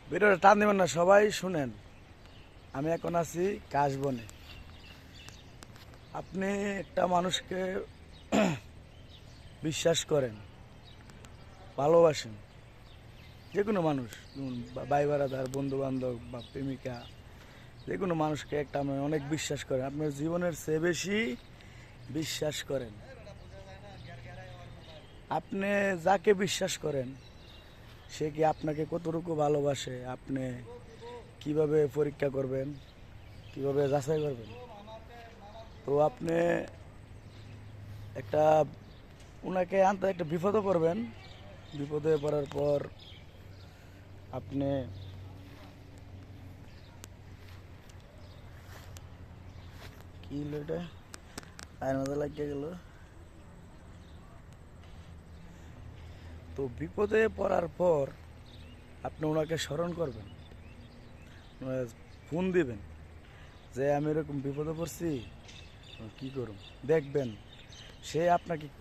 ভিডিওটা টান দিবেন না, সবাই শুনেন। আমি এখন আছি কাশবনে। আপনি একটা মানুষকে বিশ্বাস করেন, ভালোবাসেন, যে কোনো মানুষ, যেমন ভাই বারাদার, বন্ধু বান্ধব বা প্রেমিকা, যে কোনো মানুষকে একটা আপনি অনেক বিশ্বাস করেন, আপনার জীবনের চেয়ে বেশি বিশ্বাস করেন। আপনি যাকে বিশ্বাস করেন সে কি আপনাকে কতটুকু ভালোবাসে, আপনি কিভাবে পরীক্ষা করবেন, কিভাবে যাচাই করবেন? তো আপনি একটা ওনাকে আনতে একটা বিপদে পড়বেন। বিপদে পড়ার পর আপনি কি হলো এটা, আয়ের মধ্যে লাগিয়ে গেল। তো বিপদে পড়ার পর আপনি ওনাকে স্মরণ করবেন, ফোন দিবেন যে আমি এরকম বিপদে পড়ছি, কি করুন, দেখবেন সে আপনাকে